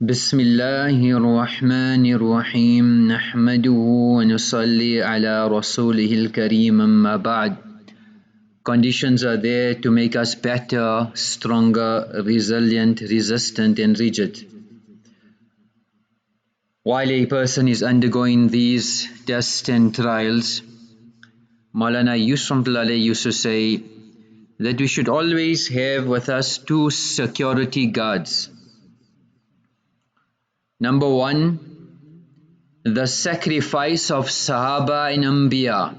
بسم الله الرحمن الرحيم نحمده ونصلي على رسوله الكريم أما بعد. Conditions are there to make us better, stronger, resilient, resistant and rigid. While a person is undergoing these tests and trials, Maulana Yusuf used to say that we should always have with us two security guards. Number one, the sacrifice of Sahaba and Anbiya.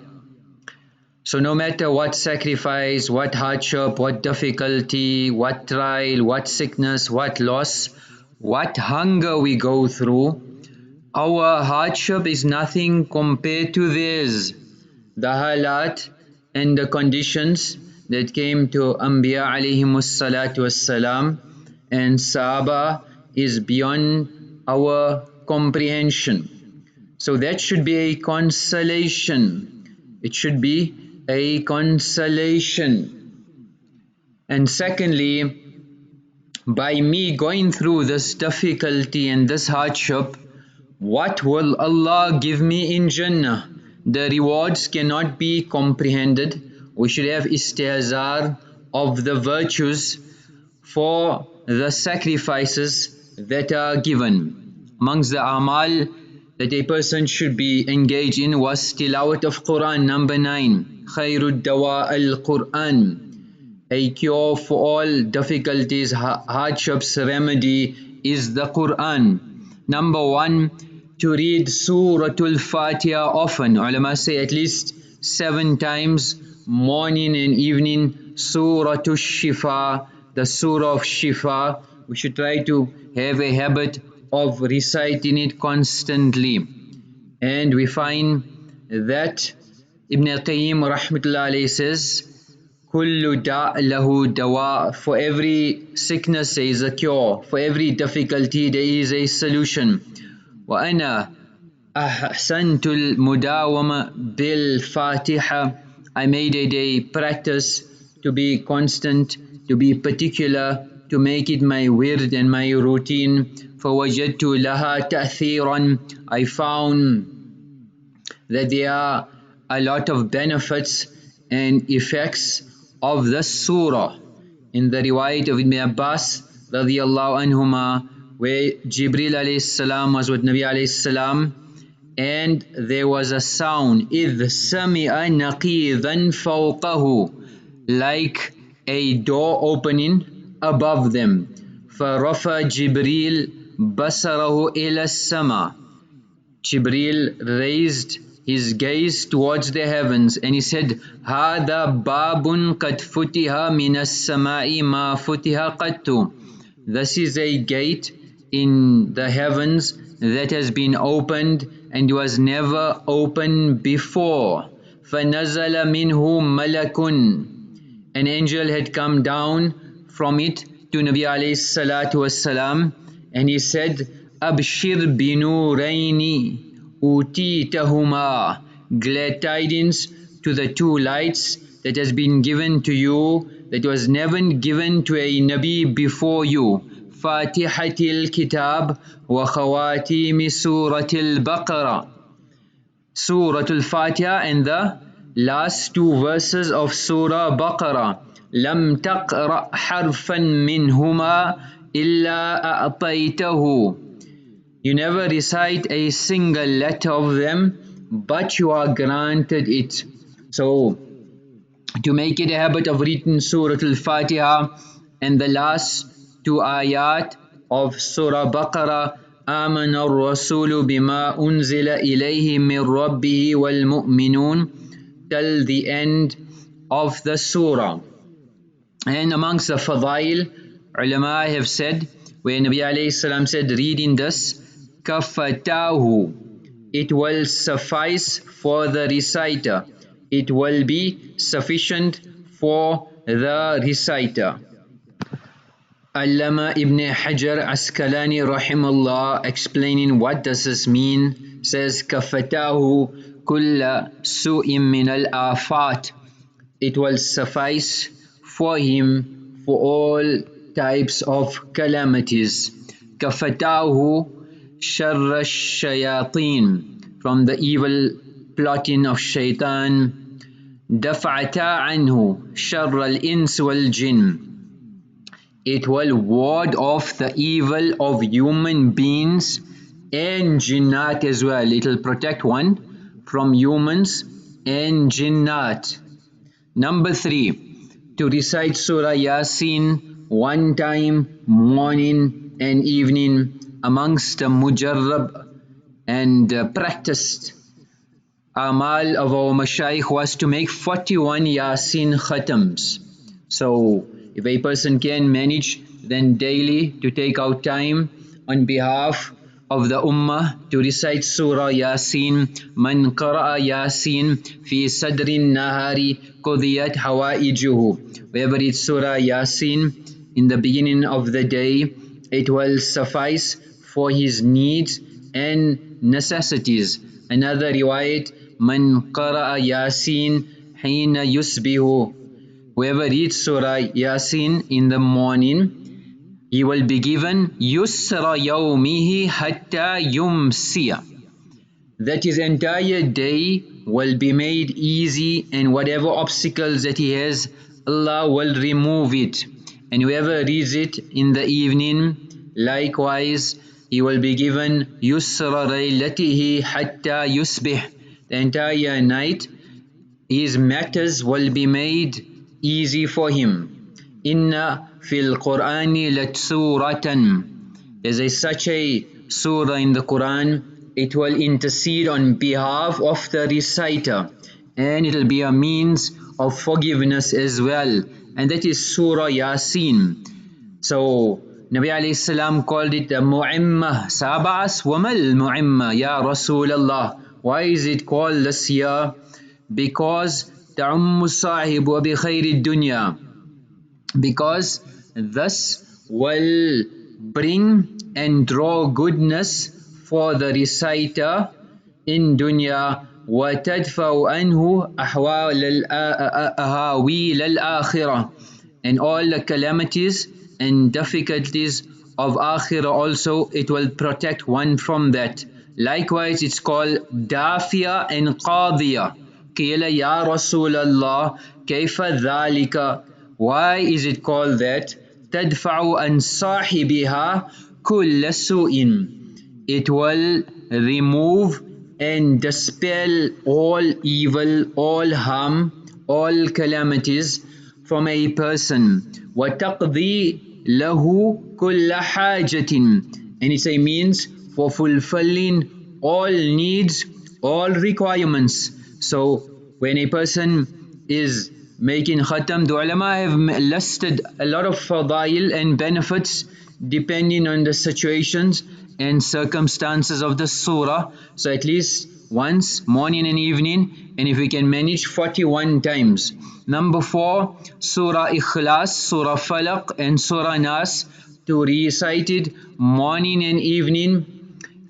So no matter what sacrifice, what hardship, what difficulty, what trial, what sickness, what loss, what hunger we go through, our hardship is nothing compared to theirs. The halat and the conditions that came to Anbiya alayhimus salatu wassalam and Sahaba is beyond our comprehension. So that should be a consolation. It should be a consolation. And secondly, by me going through this difficulty and this hardship, what will Allah give me in Jannah? The rewards cannot be comprehended. We should have istihzar of the virtues for the sacrifices that are given. Amongst the Aamaal that a person should be engaged in was tilawat of Qur'an. Number 9, Khairud Dawa al-Qur'an. A cure for all difficulties, hardships, remedy is the Qur'an. Number 1, to read Surah Fatihah often. Ulama say at least 7 times, morning and evening. Surah Shifa, the Surah of Shifa. We should try to have a habit of reciting it constantly. And we find that Ibn Qayyim rahmatullah alayhi says, Kullu da' lahu dawa. For every sickness there is a cure. For every difficulty there is a solution. وأنا أحسنت المداومة بالفاتحة. I made it a practice to be constant, to be particular, to make it my wird and my routine. فوجدت لها تأثيرا. I found that there are a lot of benefits and effects of the surah. In the riwayat of Ibn Abbas radiyallahu anhuma, where Jibril alayhi salam was with Nabi alayhi salam, and there was a sound, إِذْ سَمِعَ نَقِيذًا فَوْقَهُ, like a door opening above them. فَرَفَى جِبْرِيلٌ بَصَرَهُ إِلَى السَّمَاءِ. Jibril raised his gaze towards the heavens and he said, هَذَا بَابٌ قَدْ فُتِحَ مِنَ السَّمَاءِ مَا فُتِحَ قَطُّ. This is a gate in the heavens that has been opened and was never opened before. فَنَزَلَ مِنْهُ مَلَكٌ. An angel had come down from it to Nabi alayhi salatu wassalam, and he said, Abshir binuraini utitahuma. Glad tidings to the two lights that has been given to you, that was never given to a Nabi before you. Fatihatil Kitab wa Khawatimi Suratil Baqarah. Suratul Fatihah and the last two verses of Surah Baqarah. Lam taqra harfan minhuma illa a'taytahu. You never recite a single letter of them, but you are granted it. So, to make it a habit of reading Surah Al-Fatihah and the last two ayat of Surah Baqarah, آمن الرسول بما أنزل إليه من ربه والمؤمنون, till the end of the surah. And amongst the fadail, ulama have said, where Nabi alayhi salam said, reading this, kafatahu, it will suffice for the reciter. It will be sufficient for the reciter. Allama ibn Hajar Asqalani rahimahullah, explaining what does this mean, says kafatahu kulla su'im min al-afat. It will suffice for him for all types of calamities. كفتاه شر الشياطين, from the evil plotting of shaitan. دفعتا عنه شر الإنس والجن, it will ward off the evil of human beings and jinnat as well. It will protect one from humans and jinnat. Number 3, to recite Surah Yasin one time morning and evening amongst the mujarrab and practiced Aamaal of our mashayikh was to make 41 Yasin khatams. So if a person can manage then daily to take out time on behalf of the ummah to recite Surah Yasin. Man qara'a Yasin fi sadrin nahari qudiyat hawaijuhu. Whoever reads Surah Yasin in the beginning of the day, it will suffice for his needs and necessities. Another riwayat, Man qara'a Yasin hina yusbihu. Whoever reads Surah Yasin in the morning, he will be given yusra yawmihi hatta yumsiya. That his entire day will be made easy, and whatever obstacles that he has, Allah will remove it. And whoever reads it in the evening, likewise, he will be given yusra laylatihi hatta yusbih. The entire night, his matters will be made easy for him. Inna fil Qur'ani latsuratan. There's such a surah in the Quran. It will intercede on behalf of the reciter, and it will be a means of forgiveness as well. And that is Surah Yasin. So Nabi alayhi salam called it a mu'imma. Sabas wamal mu'imma ya Rasulallah. Why is it called this here? Because ta'ummu sahibu bi khayri dunya. Because this will bring and draw goodness for the reciter in dunya, وَتَدْفَعُ عَنْهُ أَحْوَالَ الْأَهَاوِيلَ الْآخِرَةِ, and all the calamities and difficulties of akhirah also, it will protect one from that. Likewise, it's called dafiya and qadiya. قِيلَ يَا رَسُولَ اللَّهِ كَيْفَ ذَلِكَ. Why is it called that? تَدْفَعُ عَنْ صَاحِبِهَا كُلَّ سُوءٍ. It will remove and dispel all evil, all harm, all calamities from a person. وَتَقْضِي لَهُ كُلَّ حَاجَةٍ. And it's a means for fulfilling all needs, all requirements. So when a person is making khatam, the ulama have listed a lot of fadail and benefits depending on the situations and circumstances of the surah. So at least once, morning and evening, and if we can manage 41 times. Number 4, Surah Ikhaas, Surah Falaq and Surah Nas, to recite it morning and evening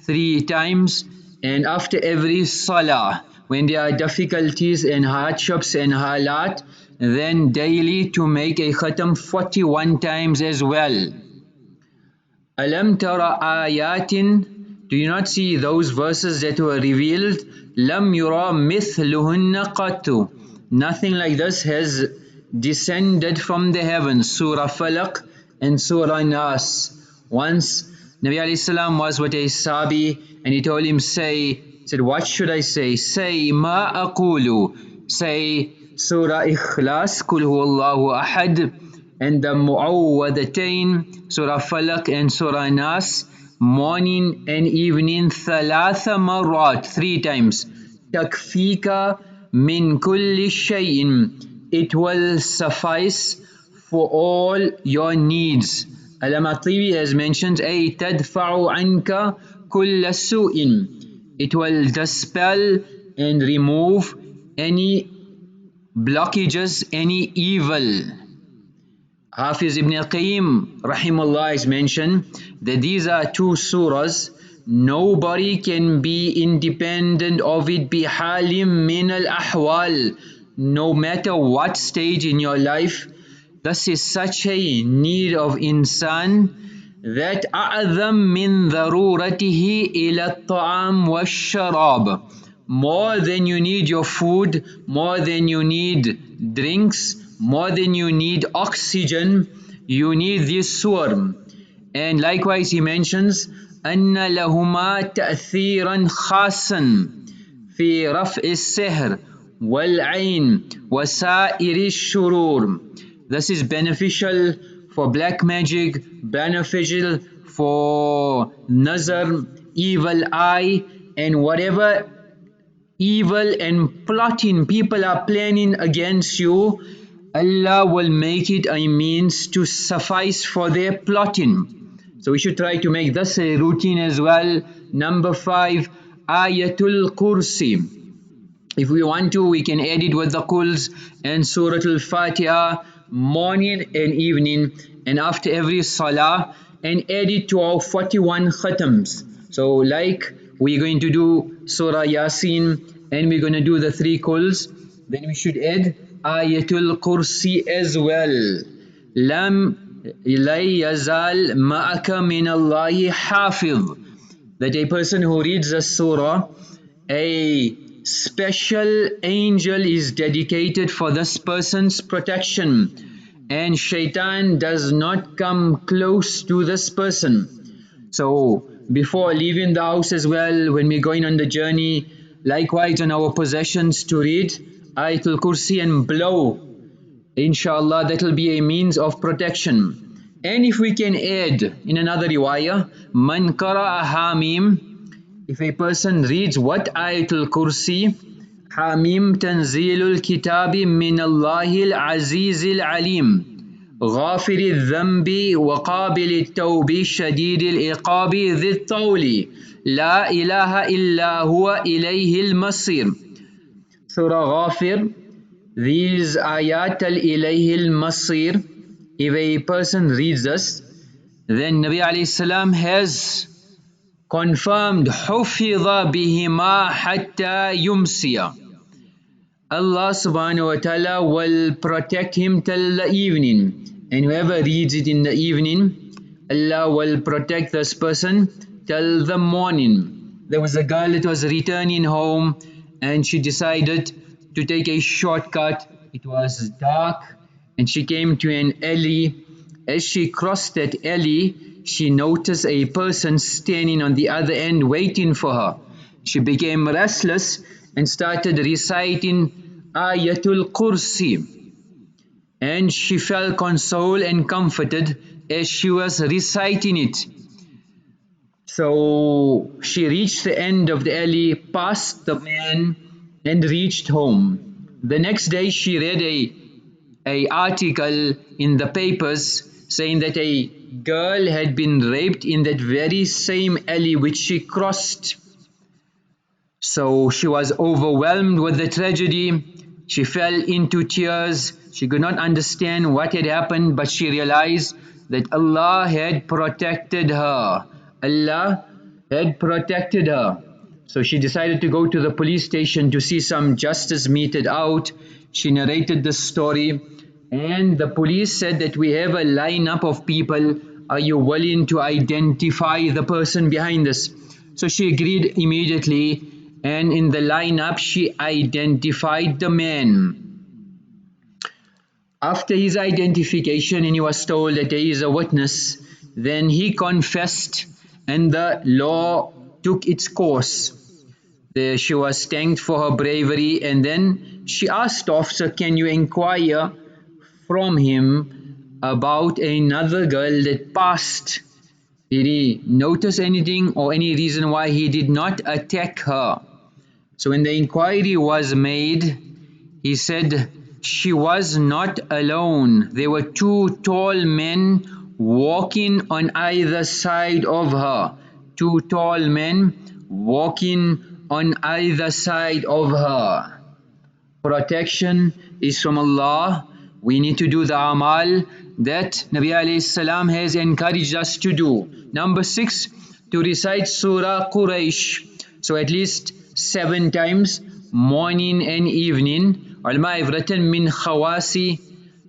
3 times, and after every salah. When there are difficulties and hardships and halat, then daily to make a khatam 41 times as well. Alam tara ayatin. Do you not see those verses that were revealed? Lam yura mithluhunna qattu. Nothing like this has descended from the heavens. Surah Falaq and Surah Nas. Once Nabi alayhi salam was with a sahabi and he told him, said, what should I say? Say, ma aqulu. Say Surah Ikhlas, Kul huwallahu ahad, and the Muawazatayn, Surah Falaq and Surah Nas, morning and evening, thalatha marrat, 3 times. Takfika min kulli shayin. It will suffice for all your needs. Al-Matibi has mentioned, ay tadfa'u anka kulla su'in. It will dispel and remove any blockages, any evil. Hafiz ibn Qayyim rahimahullah has mentioned that these are 2 surahs. Nobody can be independent of it bihalim min al-ahwal. No matter what stage in your life, this is such a need of insan that أعظم من ضرورته إلى الطعام والشراب. More than you need your food, more than you need drinks, more than you need oxygen, you need this surah. And likewise he mentions أن لهما تأثيرا خاصا في رفع السحر والعين وسائر الشرور. This is beneficial for black magic, beneficial for nazar, evil eye, and whatever evil and plotting people are planning against you, Allah will make it a means to suffice for their plotting. So we should try to make this a routine as well. Number 5, Ayatul Kursi. If we want to, we can add it with the Quls and Surah Al-Fatihah morning and evening, and after every Salah, and add it to our 41 khatams. So like we're going to do Surah Yasin and we're going to do the 3 Quls, then we should add Ayatul Kursi as well. Lam la yazal ma'aka min Allahi hafiz. That a person who reads the surah, a special angel is dedicated for this person's protection, and shaitan does not come close to this person. So before leaving the house as well, when we're going on the journey, likewise on our possessions, to read Ayatul Kursi and blow. Inshallah, that will be a means of protection. And if we can add in another riwayah, Man qara'a Ha Meem, if a person reads what Ayatul Kursi, Ha Meem tanzilul kitabi min Allahil azizil alim, غافر الذنب وقابل التوب شديد العقاب ذي الطول لا إله إلا هو إليه المصير. Surah Ghafir, these ayat al-ilayhi al-masir, if a person reads this, then Nabi alayhi salam has confirmed حُفِظَ بِهِمَا حَتَّى يُمْسِيَ. Allah subhanahu wa ta'ala will protect him till the evening, and whoever reads it in the evening, Allah will protect this person till the morning. There was a girl that was returning home and she decided to take a shortcut. It was dark and she came to an alley. As she crossed that alley, she noticed a person standing on the other end waiting for her. She became restless and started reciting Ayatul Kursi, and she felt consoled and comforted as she was reciting it. So she reached the end of the alley, passed the man, and reached home. The next day she read a article in the papers saying that a girl had been raped in that very same alley which she crossed. So she was overwhelmed with the tragedy. She fell into tears. She could not understand what had happened, but she realized that Allah had protected her. Allah had protected her. So she decided to go to the police station to see some justice meted out. She narrated the story, and the police said that we have a lineup of people. Are you willing to identify the person behind this? So she agreed immediately, and in the lineup she identified the man. After his identification and he was told that there is a witness, then he confessed and the law took its course. She was thanked for her bravery, and then she asked the officer, can you inquire from him about another girl that passed? Did he notice anything or any reason why he did not attack her? So when the inquiry was made, he said she was not alone. There were 2 tall men walking on either side of her. 2 tall men walking on either side of her. Protection is from Allah. We need to do the Aamaal that Nabi alayhi salam has encouraged us to do. Number 6, to recite Surah Quraish. So at least 7 times, morning and evening. Ulama have written min khawasi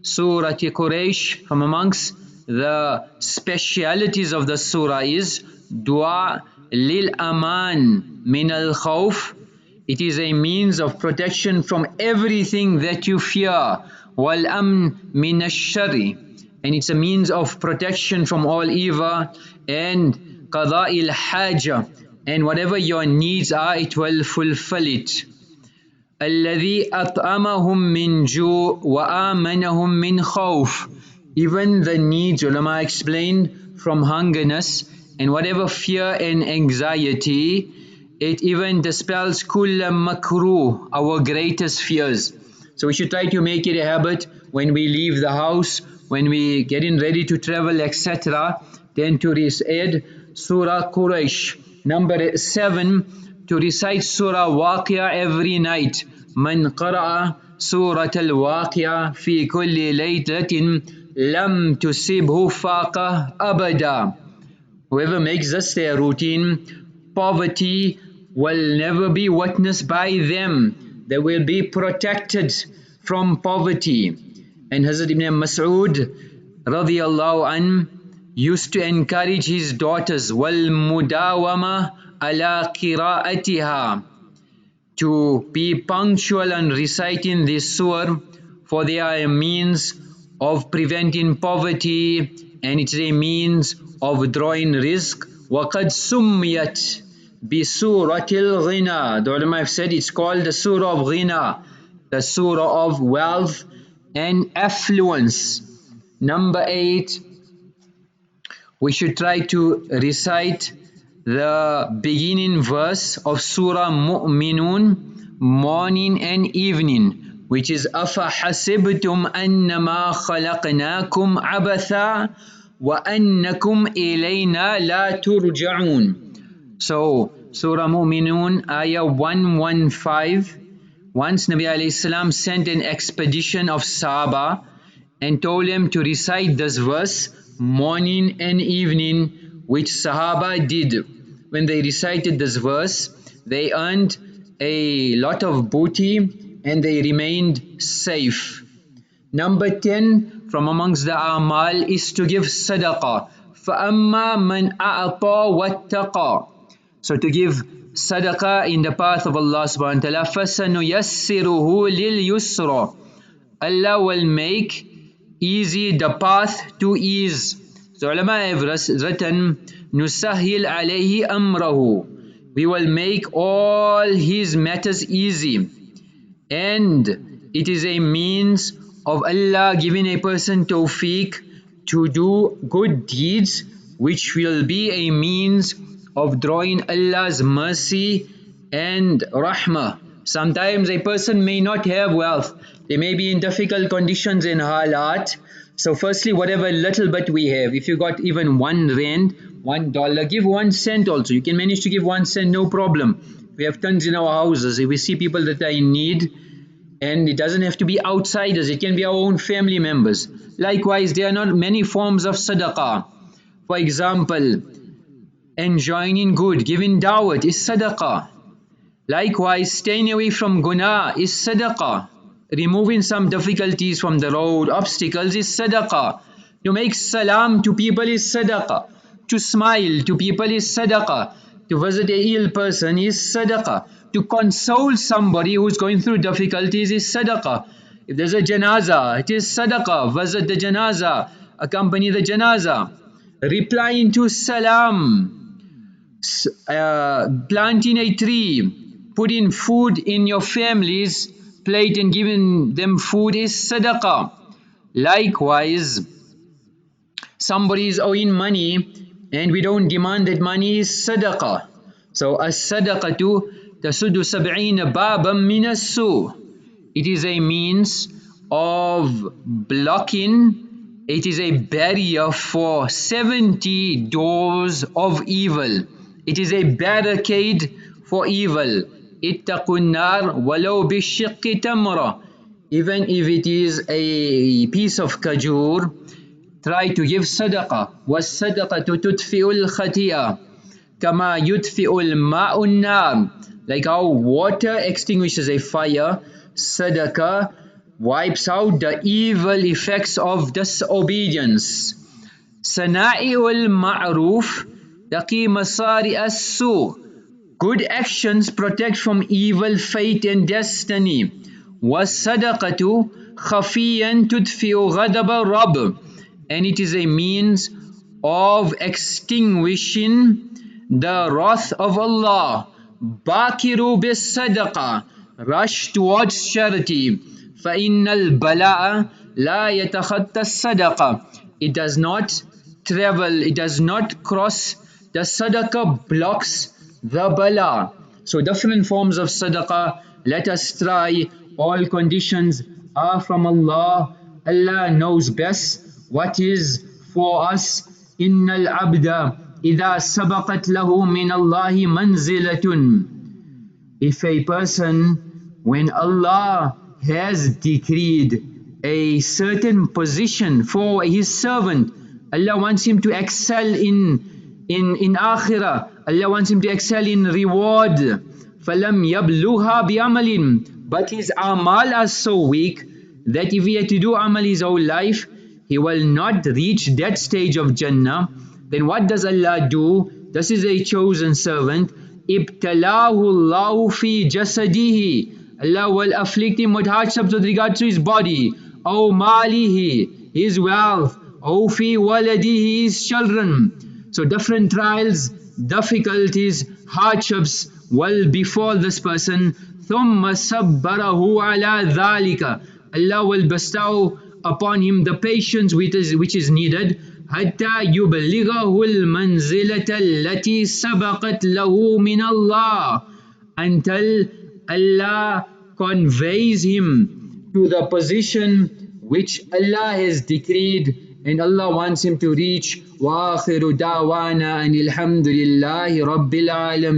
Surah Quraish, from amongst the specialities of the surah is dua lil aman min al khawf. It is a means of protection from everything that you fear. Wal amn min ash-sharri, and it's a means of protection from all evil. And qada'il haja, and whatever your needs are, it will fulfill it. الذي أطعمهم من جوع وآمنهم من خوف. Even the needs, ulama explained, from hungerness and whatever fear and anxiety, it even dispels kulla makruh, our greatest fears. So we should try to make it a habit when we leave the house, when we getting ready to travel, etc. Then to recite Surah Quraish. Number 7, to recite Surah Waqiah every night. من قرأ سورة الواقعة في كل ليلة لم تصبه فاقة أبدا. Whoever makes this their routine, poverty will never be witnessed by them. They will be protected from poverty. And Hazrat Ibn Mas'ud radiyallahu an used to encourage his daughters وَالْمُدَاوَمَةَ عَلَى قِرَاءَتِهَا, to be punctual and reciting this surah, for they are a means of preventing poverty and it's a means of drawing rizq. وَقَدْ سُمِّيَتْ بِسُورَةِ الْغِنَى. The ulama have said it's called the surah of ghina, the surah of wealth and affluence. Number 8, we should try to recite the beginning verse of Surah Muminoon morning and evening, which is أَفَحَسِبْتُمْ أَنَّمَا خَلَقْنَاكُمْ عَبَثًا وَأَنَّكُمْ إِلَيْنَا لَا تُرْجَعُونَ. So Surah Muminoon, ayah 115. Once Nabi alayhi salam sent an expedition of Sahaba and told them to recite this verse morning and evening, which Sahaba did. When they recited this verse, they earned a lot of booty and they remained safe. Number 10 from amongst the Aamaal is to give Sadaqah. فَأَمَّا مَنْ أَعْطَى وَاتَّقَى. So to give Sadaqah in the path of Allah subhanahu wa ta'ala, فَسَنُيَسِّرُهُ لِلْيُسْرَى. Allah will make easy the path to ease. So ulama have written نُسَهِّلْ عَلَيْهِ أَمْرَهُ. We will make all his matters easy. And it is a means of Allah giving a person tawfiq to do good deeds, which will be a means of drawing Allah's mercy and rahmah. Sometimes a person may not have wealth. They may be in difficult conditions in halat. So firstly, whatever little bit we have, if you got even 1 rand, $1, give 1 cent also. You can manage to give 1 cent, no problem. We have tons in our houses. If we see people that are in need, and it doesn't have to be outsiders, it can be our own family members. Likewise, there are not many forms of sadaqah. For example, enjoining good, giving dawat is sadaqah. Likewise, staying away from guna is sadaqah. Removing some difficulties from the road, obstacles is sadaqah. To make salam to people is sadaqah. To smile to people is sadaqah. To visit a ill person is sadaqah. To console somebody who's going through difficulties is sadaqah. If there's a janazah, it is sadaqah. Visit the janazah, accompany the janazah. Replying to salam, planting a tree, putting food in your family's plate and giving them food is sadaqah. Likewise, somebody is owing money and we don't demand that money is sadaqah. So as-sadaqatu tasuddu sab'ina baban min as-su'. It is a means of blocking, it is a barrier for 70 doors of evil. It is a barricade for evil. Ittaqun nar walau bishiqqi tamra. Even if it is a piece of kajur, try to give sadaqah. Was-sadaqatu tudfi'ul khati'ah kama yudfi'ul ma'un nar. Like how water extinguishes a fire, sadaqah wipes out the evil effects of disobedience. Sana'i'ul ma'roof taqi masari as-su. Good actions protect from evil fate and destiny. وَالصَّدَقَةُ خَفِيًّا تُدْفِئُ غَضَبَ الرَّبِّ. And it is a means of extinguishing the wrath of Allah. Bakiru bis sadaqa, rush towards charity. فَإِنَّ الْبَلَاءَ لَا يَتَخَطَّى الصَّدَقَةَ. It does not travel, it does not cross. The sadaqah blocks the bala. So different forms of sadaqah. Let us try. All conditions are from Allah. Allah knows best what is for us. Innal abda idha sabaqat lahu min Allahi manzilatun. If a person, when Allah has decreed a certain position for his servant, Allah wants him to excel in akhirah, Allah wants him to excel in reward. فَلَمْ يَبْلُغْهَا بِعَمَلٍ. But his amal are so weak that if he had to do amal his whole life, he will not reach that stage of Jannah. Then what does Allah do? This is a chosen servant. Ibtalahu Allahu fi jasadihi. Allah will afflict him with hardships with regard to his body. Aw malihi, his wealth. Aw fi waladihi, his children. So different trials, difficulties, hardships will befall this person. ثُمَّ صَبَّرَهُ عَلَى ذَلِكَ. Allah will bestow upon him the patience which is needed. حَتَّى يُبْلِغَهُ الْمَنْزِلَةَ الَّتِي سَبَقَتْ لَهُ مِنَ اللَّهِ. Until Allah conveys him to the position which Allah has decreed and Allah wants him to reach. وآخر دعوانا أن الحمد لله رب العالمين.